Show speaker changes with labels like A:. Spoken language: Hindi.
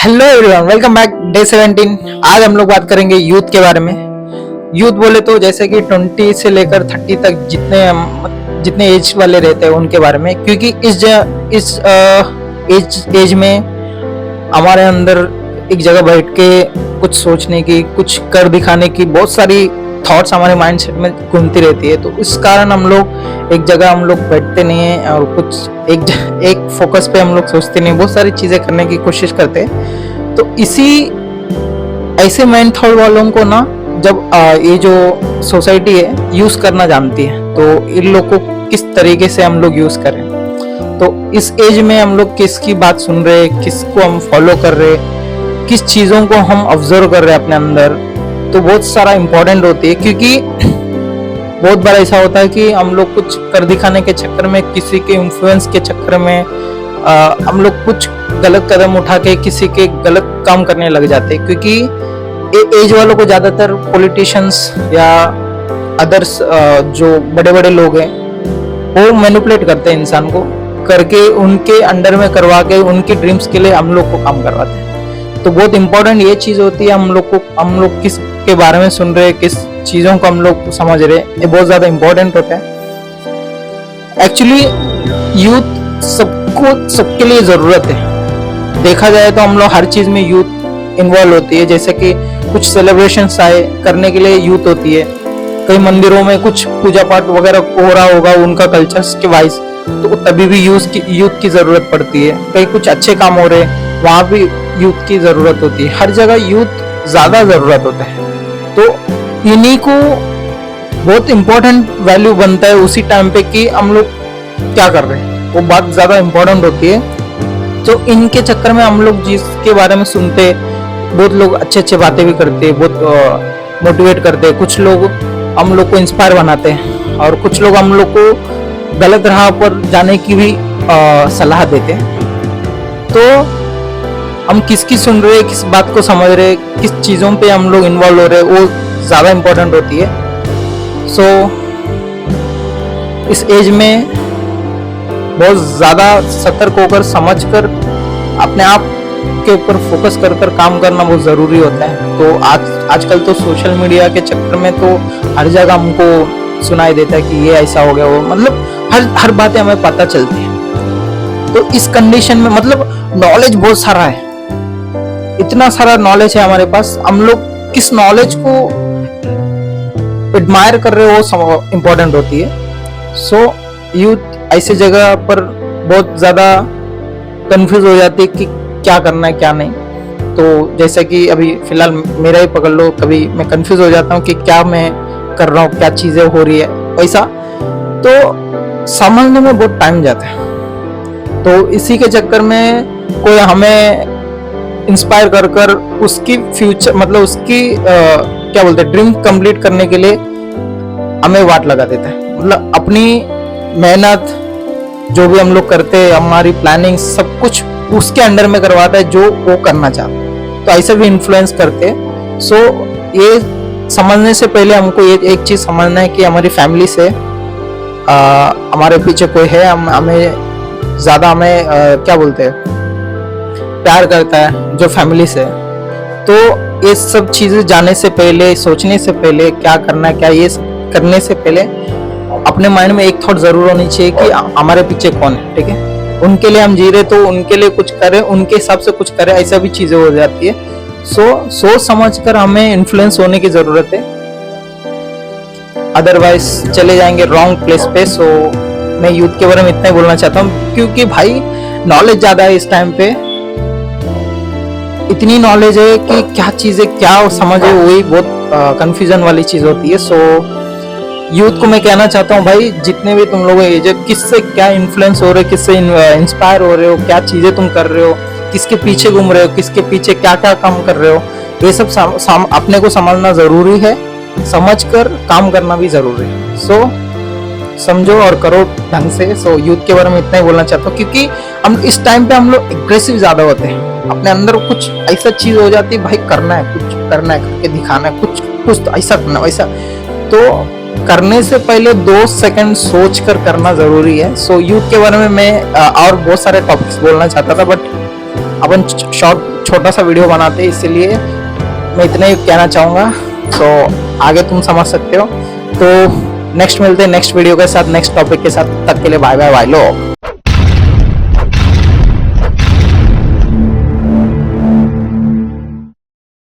A: Hello everyone, welcome back day 17। आज हम लोग बात करेंगे यूथ के बारे में। यूथ बोले तो जैसे कि 20 से लेकर 30 तक जितने एज वाले रहते हैं उनके बारे में, क्योंकि इस एज में हमारे अंदर एक जगह बैठ के कुछ सोचने की, कुछ कर दिखाने की बहुत सारी थॉट्स हमारे माइंडसेट में घूमती रहती है। तो इस कारण हम लोग एक जगह हम लोग बैठते नहीं है और कुछ एक फोकस पे हम लोग सोचते नहीं, बहुत सारी चीजें करने की कोशिश करते हैं। तो इसी ऐसे माइंड थॉट वालों को ना, जब ये जो सोसाइटी है यूज करना जानती है, तो इन लोग को किस तरीके से हम लोग यूज करें। तो इस एज में हम लोग किसकी बात सुन रहे, किसको हम फॉलो कर रहे, किस चीजों को हम ऑब्जर्व कर रहे हैं अपने अंदर, तो बहुत सारा इम्पोर्टेंट होती है। क्योंकि बहुत बार ऐसा होता है कि हम लोग कुछ कर दिखाने के चक्कर में, किसी के इन्फ्लुएंस के चक्कर में हम लोग कुछ गलत कदम उठा के किसी के गलत काम करने लग जाते हैं। क्योंकि एज वालों को ज्यादातर पॉलिटिशियंस या अदर्स जो बड़े बड़े लोग हैं वो मैनिपुलेट करते हैं इंसान को, करके उनके अंडर में करवा के उनकी ड्रीम्स के लिए हम लोग को काम करवाते हैं। तो बहुत इंपॉर्टेंट ये चीज होती है, हम लोग किस के बारे में सुन रहे, किस चीजों को हम लोग समझ रहे, ये बहुत ज्यादा इंपॉर्टेंट होता है। एक्चुअली यूथ सबके लिए जरूरत है। देखा जाए तो हम लोग हर चीज में यूथ इन्वॉल्व होती है। जैसे कि कुछ सेलिब्रेशंस आए करने के लिए यूथ होती है, कई मंदिरों में कुछ पूजा पाठ वगैरह हो रहा होगा उनका कल्चर्स के वाइज, तो तभी भी यूथ की जरूरत पड़ती है। कहीं कुछ अच्छे काम हो रहे वहां भी यूथ की जरूरत होती है। हर जगह यूथ ज्यादा जरूरत होता है। तो इन्हीं को बहुत इंपॉर्टेंट वैल्यू बनता है उसी टाइम पे कि हम लोग क्या कर रहे हैं, वो बात ज्यादा इंपॉर्टेंट होती है। तो इनके चक्कर में हम लोग जिसके बारे में सुनते, बहुत लोग अच्छे अच्छे बातें भी करते, बहुत मोटिवेट करते, कुछ लोग हम लोग को इंस्पायर बनाते हैं और कुछ लोग हम लोग को गलत राह पर जाने की भी सलाह देते हैं। तो हम किसकी सुन रहे, किस बात को समझ रहे, किस चीजों पे हम लोग इन्वॉल्व हो रहे, वो ज्यादा इंपॉर्टेंट होती है। सो इस एज में बहुत ज्यादा सतर्क होकर, समझकर, अपने आप के ऊपर फोकस कर काम करना बहुत जरूरी होता है। तो आजकल तो सोशल मीडिया के चक्कर में तो हर जगह हमको सुनाई देता है कि ये ऐसा हो गया, वो मतलब हर बातें हमें पता चलती है। तो इस कंडीशन में मतलब नॉलेज बहुत सारा है, इतना सारा नॉलेज है हमारे पास, हम लोग किस नॉलेज को एडमायर कर रहे हो वो इम्पोर्टेंट होती है। सो यूथ ऐसी जगह पर बहुत ज्यादा कंफ्यूज हो जाती है कि क्या करना है क्या नहीं। तो जैसे कि अभी फिलहाल मेरा ही पकड़ लो, कभी मैं कंफ्यूज हो जाता हूँ कि क्या मैं कर रहा हूँ, क्या चीजें हो रही है वैसा, तो समझने में बहुत टाइम जाता है। तो इसी के चक्कर में कोई हमें इंस्पायर कर उसकी फ्यूचर मतलब उसकी क्या बोलते हैं, ड्रीम कंप्लीट करने के लिए हमें वाट लगा देता है। मतलब अपनी मेहनत जो भी हम लोग करते हैं, हमारी प्लानिंग सब कुछ उसके अंडर में करवाता है जो वो करना चाहता है। तो ऐसे भी इन्फ्लुएंस करते हैं। सो ये समझने से पहले हमको ये एक चीज समझना है कि हमारी फैमिली से हमारे पीछे कोई है, हमें ज्यादा हमें क्या बोलते हैं, प्यार करता है जो फैमिली से। तो ये सब चीजें जाने से पहले, सोचने से पहले, क्या करना है क्या, ये करने से पहले अपने माइंड में एक थॉट जरूर होनी चाहिए कि हमारे पीछे कौन है। ठीक है, उनके लिए हम जी रहे तो उनके लिए कुछ करें, उनके हिसाब से कुछ करें, ऐसा भी चीजें हो जाती है। सोच समझ कर हमें इन्फ्लुएंस होने की जरूरत है, अदरवाइज चले जाएंगे रॉन्ग प्लेस पे। सो मैं यूथ के बारे में इतना ही बोलना चाहता हूँ, क्योंकि भाई नॉलेज ज्यादा है इस टाइम पे, इतनी नॉलेज है कि क्या चीजें क्या समझे वही बहुत कंफ्यूजन वाली चीज होती है। सो यूथ को मैं कहना चाहता हूँ, भाई जितने भी तुम लोग एज, किससे क्या इन्फ्लुएंस हो रहे हो, किससे इंस्पायर हो रहे हो, क्या चीजें तुम कर रहे हो, किसके पीछे घूम रहे हो, किसके पीछे क्या क्या काम कर रहे हो, ये सब अपने को समझना जरूरी है, समझकर काम करना भी जरूरी है। सो समझो और करो ढंग से। सो यूथ के बारे में इतना ही बोलना चाहता हूँ, क्योंकि हम इस टाइम पे हम लोग एग्रेसिव ज्यादा होते हैं, अपने अंदर कुछ ऐसा चीज हो जाती है, भाई करना है, कुछ करना है, करके दिखाना है, कुछ तो ऐसा करना वैसा। तो करने से पहले 2 सेकंड सोच कर करना जरूरी है। सो यूथ के बारे में मैं और बहुत सारे टॉपिक्स बोलना चाहता था, बट अपन शॉर्ट छोटा सा वीडियो बनाते हैं, इसीलिए मैं इतना ही कहना चाहूँगा। तो आगे तुम समझ सकते हो। तो नेक्स्ट मिलते हैं नेक्स्ट वीडियो के साथ, नेक्स्ट टॉपिक के साथ। तब तक के लिए बाय बाय बाय लो।